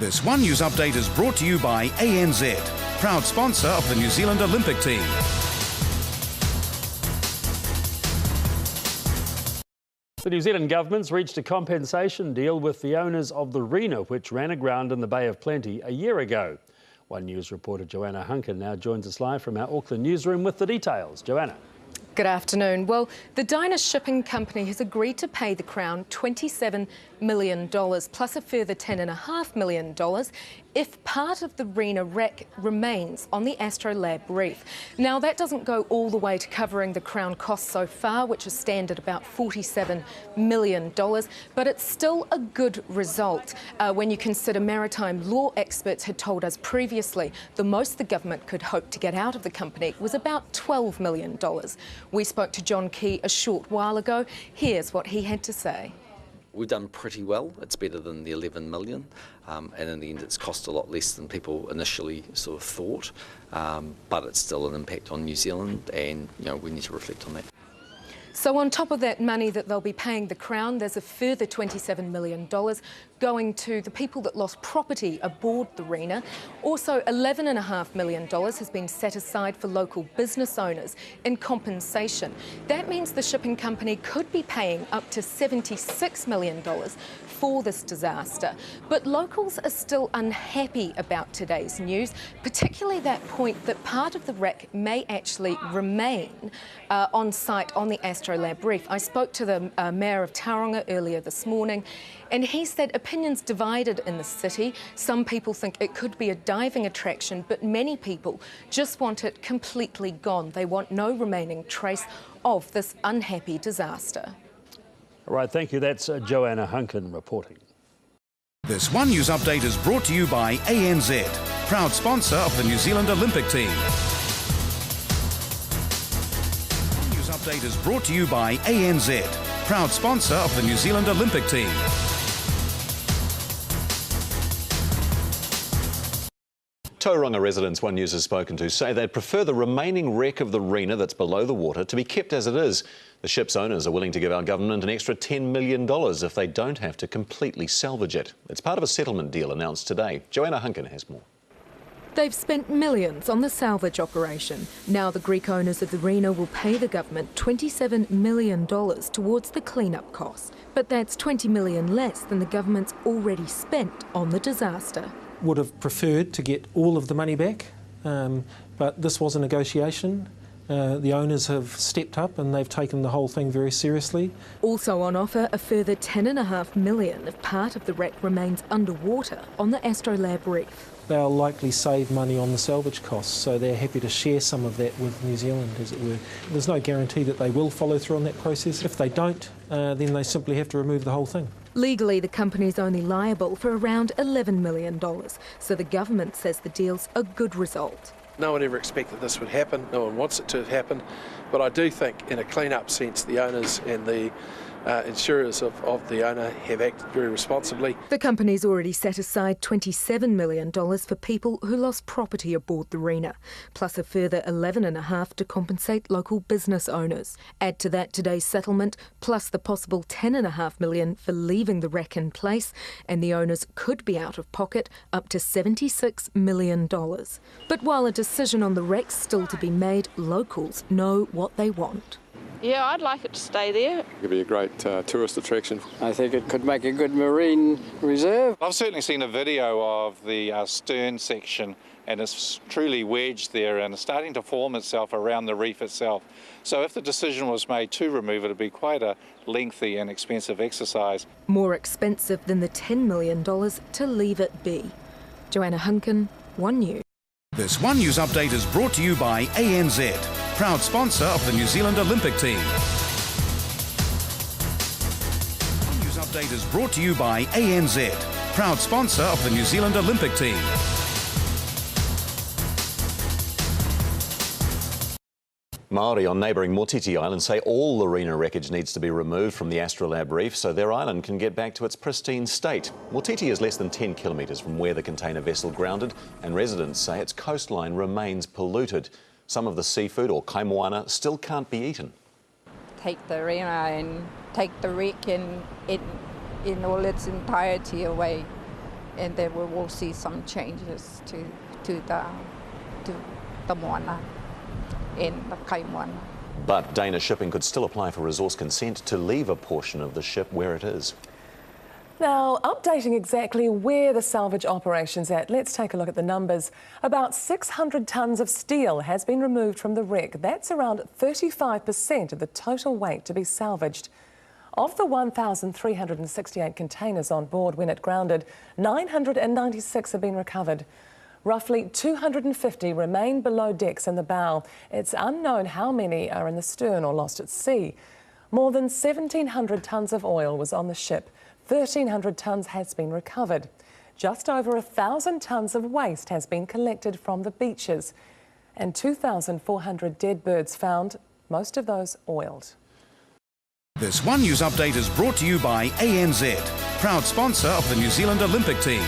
This One News update is brought to you by ANZ, proud sponsor of the New Zealand Olympic team. The New Zealand government's reached a compensation deal with the owners of the Rena, which ran aground in the Bay of Plenty a year ago. One News reporter Joanna Hunkin now joins us live from our Auckland newsroom with the details. Joanna. Good afternoon. Well, the Dyna shipping company has agreed to pay the Crown $27 million plus a further $10.5 million if part of the Rena wreck remains on the Astrolabe Reef. Now, that doesn't go all the way to covering the Crown costs so far, which is stand at about $47 million, but it's still a good result when you consider maritime law experts had told us previously the most the government could hope to get out of the company was about $12 million. We spoke to John Key a short while ago. Here's what he had to say. We've done pretty well. It's better than the 11 million, and in the end it's cost a lot less than people initially sort of thought, but it's still an impact on New Zealand, and we need to reflect on that. So on top of that money that they'll be paying the Crown, there's a further $27 million going to the people that lost property aboard the Rena. Also, $11.5 million has been set aside for local business owners in compensation. That means the shipping company could be paying up to $76 million for this disaster. But locals are still unhappy about today's news, particularly that point that part of the wreck may actually remain on site on the Astrolabe Reef. I spoke to the Mayor of Tauranga earlier this morning, and he said opinions divided in the city. Some people think it could be a diving attraction, but many people just want it completely gone. They want no remaining trace of this unhappy disaster. All right, thank you. That's Joanna Hunkin reporting. This One News update is brought to you by ANZ, proud sponsor of the New Zealand Olympic team. One News update is brought to you by ANZ, proud sponsor of the New Zealand Olympic team. Tauranga residents One News has spoken to say they'd prefer the remaining wreck of the Rena that's below the water to be kept as it is. The ship's owners are willing to give our government an extra $10 million if they don't have to completely salvage it. It's part of a settlement deal announced today. Joanna Hunkin has more. They've spent millions on the salvage operation. Now the Greek owners of the Rena will pay the government $27 million towards the clean-up cost. But that's $20 million less than the government's already spent on the disaster. Would have preferred to get all of the money back, but this was a negotiation. The owners have stepped up and they've taken the whole thing very seriously. Also on offer, a further $10.5 million if part of the wreck remains underwater on the Astrolabe Reef. They'll likely save money on the salvage costs, so they're happy to share some of that with New Zealand, as it were. There's no guarantee that they will follow through on that process. If they don't, then they simply have to remove the whole thing. Legally, the company's only liable for around $11 million, so the government says the deal's a good result. No one ever expected this would happen, no one wants it to have happened, but I do think in a clean-up sense the owners and the insurers of the owner have acted very responsibly. The company's already set aside $27 million for people who lost property aboard the Rena, plus a further $11.5 million to compensate local business owners. Add to that today's settlement, plus the possible $10.5 million for leaving the wreck in place, and the owners could be out of pocket up to $76 million. But while a decision on the wreck's still to be made, locals know what they want. Yeah, I'd like it to stay there. It could be a great tourist attraction. I think it could make a good marine reserve. I've certainly seen a video of the stern section, and it's truly wedged there and it's starting to form itself around the reef itself. So if the decision was made to remove it, it'd be quite a lengthy and expensive exercise. More expensive than the $10 million to leave it be. Joanna Hunkin, One News. This One News update is brought to you by ANZ, proud sponsor of the New Zealand Olympic team. One News update is brought to you by ANZ, proud sponsor of the New Zealand Olympic team. Maori on neighbouring Motiti Island say all the Rena wreckage needs to be removed from the Astrolabe Reef so their island can get back to its pristine state. Motiti is less than 10 kilometres from where the container vessel grounded, and residents say its coastline remains polluted. Some of the seafood, or kaimoana, still can't be eaten. Take the Rena and take the wreck in all its entirety away. and then we will see some changes to the moana and the kaimoana. But Dana Shipping could still apply for resource consent to leave a portion of the ship where it is. Now, updating exactly where the salvage operation's at, let's take a look at the numbers. About 600 tonnes of steel has been removed from the wreck. That's around 35% of the total weight to be salvaged. Of the 1,368 containers on board when it grounded, 996 have been recovered. Roughly 250 remain below decks in the bow. It's unknown how many are in the stern or lost at sea. More than 1,700 tonnes of oil was on the ship. 1,300 tonnes has been recovered. Just over 1,000 tonnes of waste has been collected from the beaches. And 2,400 dead birds found, most of those oiled. This One News Update is brought to you by ANZ, proud sponsor of the New Zealand Olympic team.